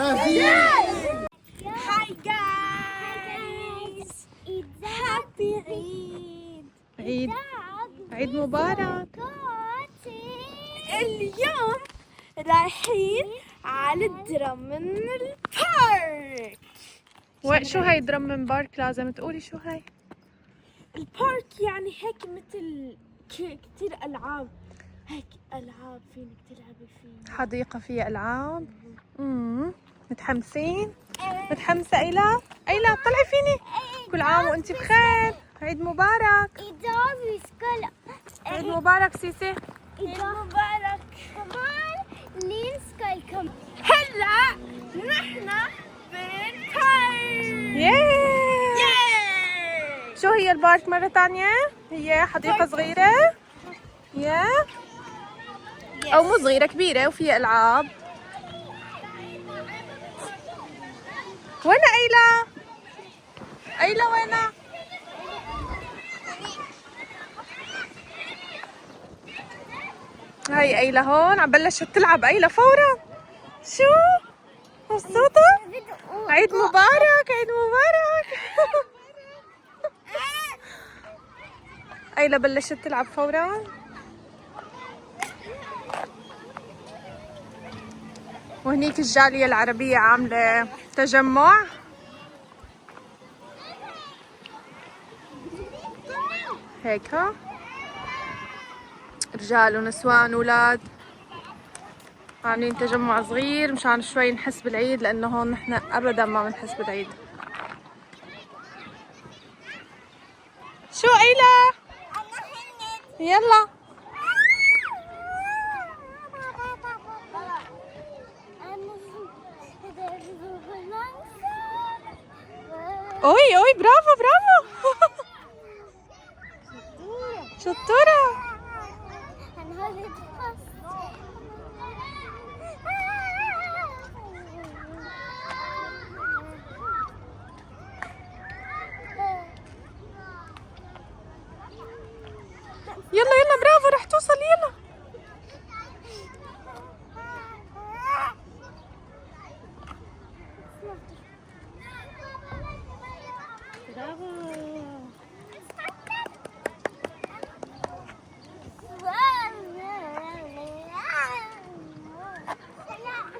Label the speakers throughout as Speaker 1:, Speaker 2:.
Speaker 1: Hi guys! Happy Eid!
Speaker 2: عيد مبارك.
Speaker 1: اليوم رايحين على الدرمن البارك.
Speaker 2: شو هاي درمن بارك؟ لازم تقولي شو هاي.
Speaker 1: البارك يعني هيك مثل كتير ألعاب، هيك ألعاب فينك تلعبي فيه.
Speaker 2: حديقة فيها ألعاب. متحمسين؟ متحمسة أيلا؟ أيلا طلعي فيني. كل عام وأنت بخير. عيد مبارك. عيد مبارك سيسي.
Speaker 1: عيد مبارك. هلا نحن بالبارك.
Speaker 2: شو هي البارك مرة تانية؟ هي حديقة صغيرة؟ أو مو صغيرة، كبيرة وفيها ألعاب. وين أيلا؟ أيلا وينها؟ هاي أيلا هون عم بلشت تلعب. أيلا فورا. شو؟ مبسوطة؟ عيد مبارك. عيد مبارك. أيلا بلشت تلعب فورا. وهنيك الجالية العربية عاملة تجمع. هيك ها، رجال ونسوان وولاد عاملين تجمع صغير مشان شوي نحس بالعيد، لأنه هون نحن أبدا ما بنحس بالعيد. شو أيلا؟ يلا. أوي برافو برافو. شطورة. يلا برافو، رح توصل. يلا.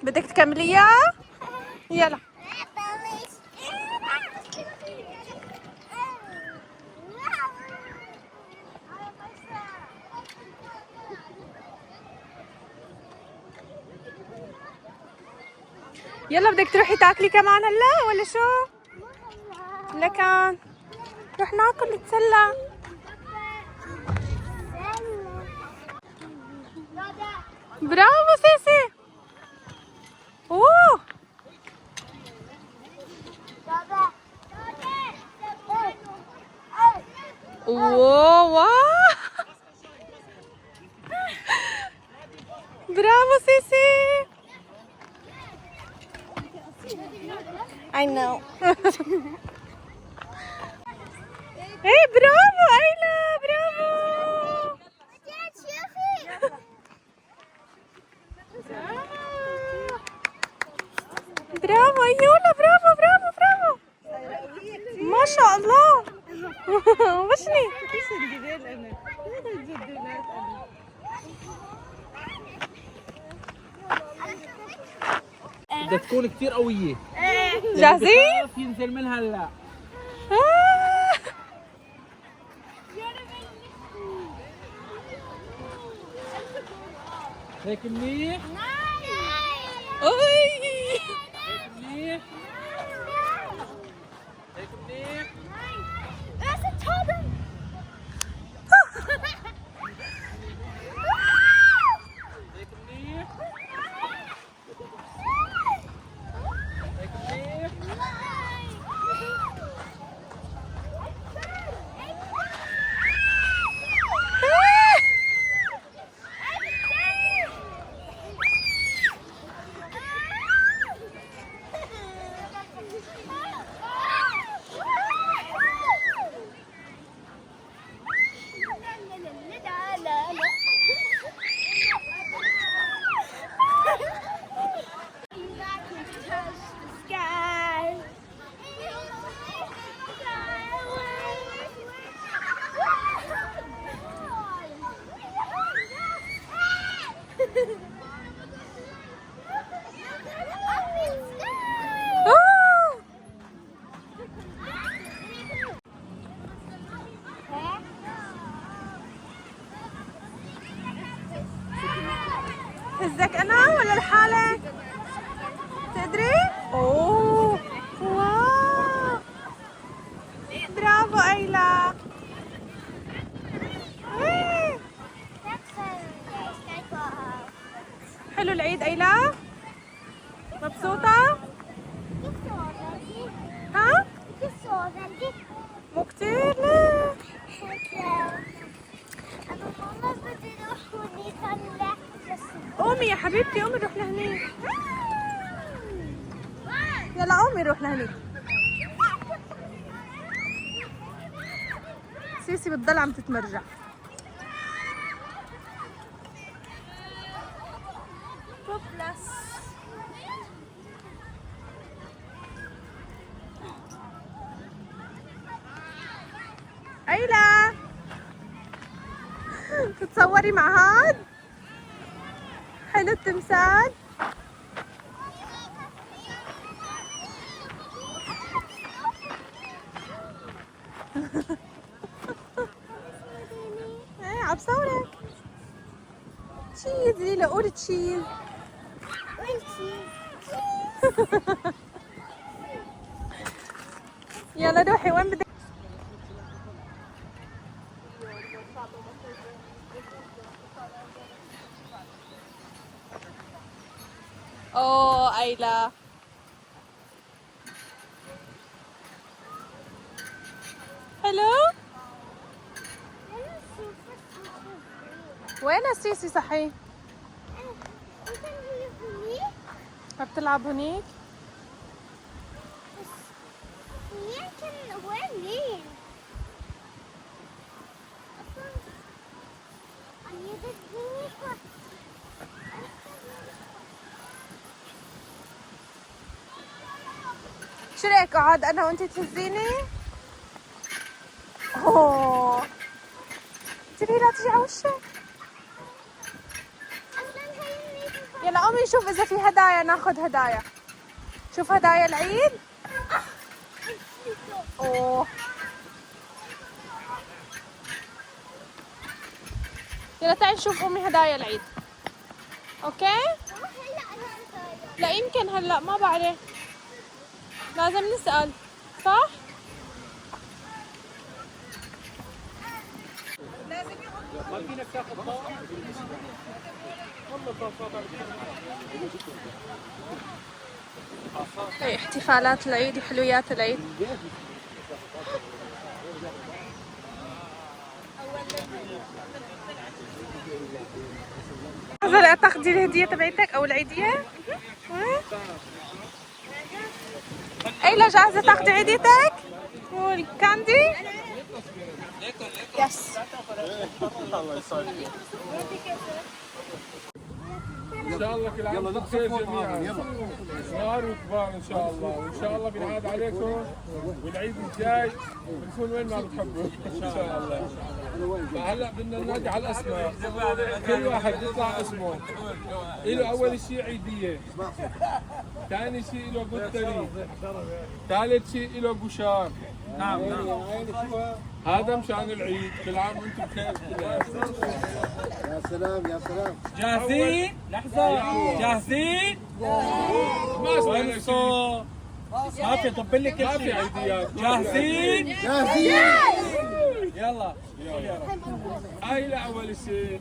Speaker 2: بدك تكمليها؟ يلا. يلا بدك تروحي تاكلي كمان هلا ولا شو؟ لكان رح ناكل نتسلى. برافو سيسي. اوه واو. برافو سيسي.
Speaker 1: I know.
Speaker 2: ايه برافو أيلا، برافو. برافو أيولا، برافو برافو برافو. ما شاء الله. وشني؟
Speaker 3: بدها تكون كثير قوية.
Speaker 2: جاهزين؟
Speaker 3: ينزل منها هلا. هيك منيح.
Speaker 2: اوي.
Speaker 3: هيك منيح. هيك منيح.
Speaker 2: تقدري؟ اوه واو برافو ايلا. حلو العيد ايلا؟ مبسوطة؟ ها؟ مو كتير؟ ليه؟ قومي يا حبيبتي قومي نروح لهنيك. يلا قومي نروح لهنيك. سيسي بتضل عم تتمرجع. بوبلس ايلا تتصوري مع هاد؟ حلو التمثال. ايه عم صورك. تشيز ليلى قولي تشيز. يلا روحي وين بدك. اوه ايلا حلو. وين السيسي صحيح؟ بتلعب هنيك؟ شو رايك اقعد انا وانتي تهزيني؟ اوه انتبهي لا تجي على وشك. يلا قومي نشوف اذا في هدايا، ناخذ هدايا. شوف هدايا العيد. اوه يلا تعي نشوف امي هدايا العيد. اوكي؟ لا يمكن هلا ما بعرف، لازم نسأل صح؟
Speaker 3: ما فينك تاخذ طاقة؟
Speaker 2: هي احتفالات العيد وحلويات العيد. هلا تاخذي الهدية تبعتك او العيدية؟ ايلا جاهزة تاخذي عيديتك؟ والكاندي؟ يس.
Speaker 3: ان شاء الله كل عام وانتم بخير جميعا، صغار وكبار ان شاء الله، وان شاء الله بنعاد عليكم والعيد الجاي بنكون وين ما بتحبوا ان شاء الله. فهلا بدنا ننادي على الاسماء، كل واحد يطلع اسمه. له اول شيء عيديه، ثاني شيء له قتري، ثالث شيء له قشار. نعم هذا مشان العيد، كل عام وانتم بخير.
Speaker 4: يا سلام يا سلام.
Speaker 3: جاهزين؟ لحظة جاهزين؟ ما
Speaker 4: وانصوا.
Speaker 3: ما في طب لك ما في عيديات. جاهزين؟
Speaker 4: جاهزين.
Speaker 3: يلا هاي لأول شيء.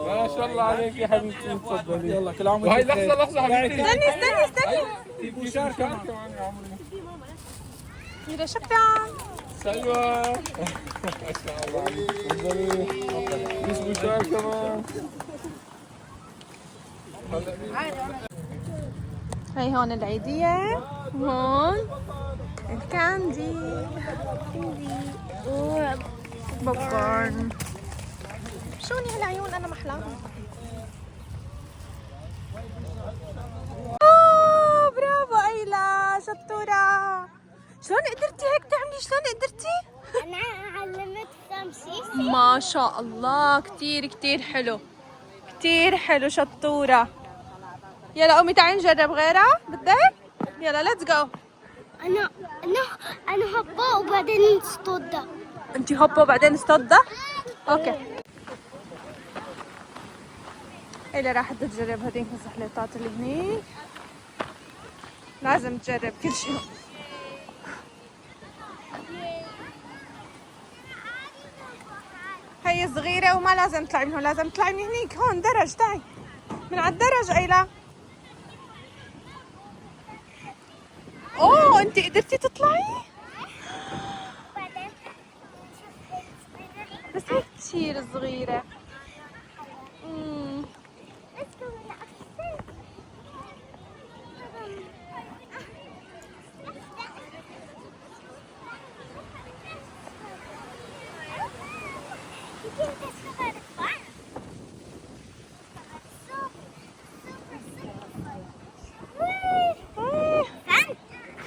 Speaker 3: ما شاء الله عليك يا حبيبتي، تفضلي. يلا كل عام وانت بخير. وهي لحظة حبيبتي.
Speaker 2: استني
Speaker 3: في مشاركة كمان يا عمري.
Speaker 2: يلا شكرا.
Speaker 3: سلوى ما شاء الله عليك، تفضلي. بس مشاركة كمان.
Speaker 2: هي هون العيدية، هون الكاندي وبوب كورن. شوني هالعيون انا محلاهم. اوه برافو ايلا شطورة. شلون قدرتي هيك تعملي؟ شلون قدرتي؟
Speaker 1: أنا علمت تمثيل.
Speaker 2: ما شاء الله كتير كتير حلو، كتير حلو شطورة. يلا قومي تعي نجرب غيرها بدك؟ يلا ليتس جو.
Speaker 1: أنا هبة وبعدين نصطدها.
Speaker 2: انتي هوبا وبعدين اصطدها؟ اوكي. اللي راح تجرب هذيك الزحليطات اللي هنيك. لازم تجرب كل شيء. هي صغيرة وما لازم تطلعي من هون، لازم تطلعي من هنيك. هون درج، تعي من على الدرج. أيلا اوه انت قدرتي تطلعي؟ بس هيك كثير صغيرة.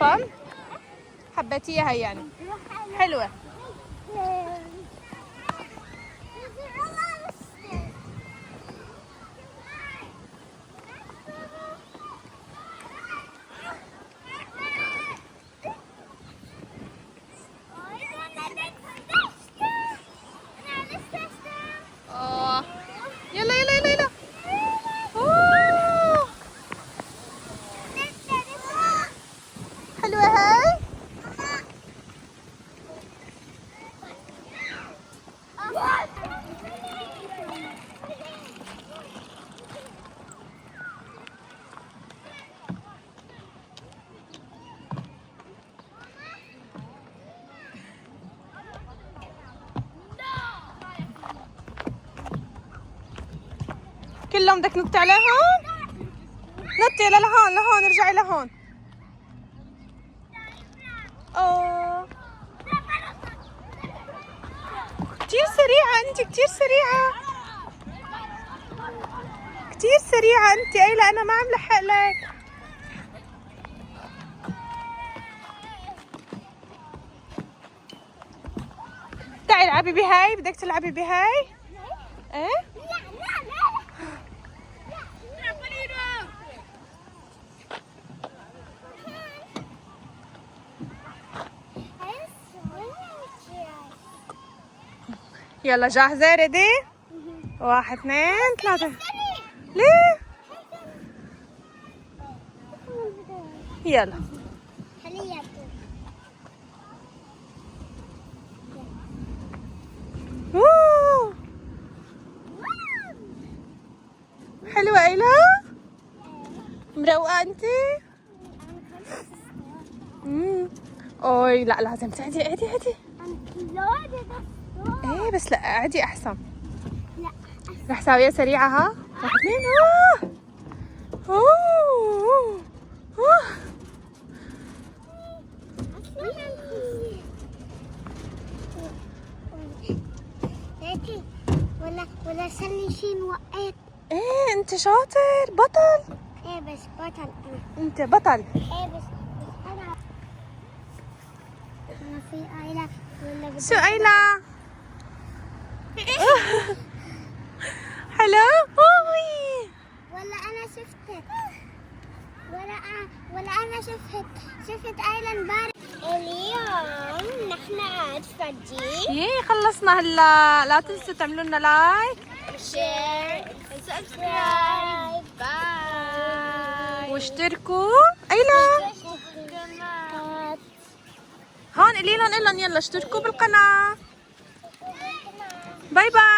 Speaker 2: فن؟ حبيتيها هي يعني؟ حلوة. يلا يلا يلا يلا. أوه. حلوة هاي. كلهم بدك نط عليهم؟ نطي يلا لهون لهون، ارجعي لهون. اوه كتير سريعة انت، كتير سريعة، كتير سريعة انت. ايلا انا ما عم لحق لك. تعي العبي بهاي. بدك تلعبي بهاي؟ ايه يلا جاهزة؟ ريدي؟ 1 2 3. ليه؟ يلا. أوه. حلوة ايلا؟ مروقة انت؟ اوي لا لازم تعدي. عدي عدي. ايه بس لا عدي احسن.
Speaker 1: لا
Speaker 2: رح ساويها سريعة. ها 1 2. اوه
Speaker 1: ولا سني شي وقعت.
Speaker 2: ايه انت شاطر بطل.
Speaker 1: ايه بس بطل انا.
Speaker 2: انت بطل.
Speaker 1: ايه بس انا في عائلة ولا
Speaker 2: شو ايلا؟ حلو. اوي
Speaker 1: ولا انا شفتك ولا انا شفت عائلة امبارح. اليوم نحن قاعد فجي.
Speaker 2: يي خلصنا هلا. لا تنسوا تعملوا لنا لايك
Speaker 1: شير سبسكرايب. باي.
Speaker 2: واشتركوا. ايلا هون قولي لهم يلا اشتركوا بالقناة. باي باي.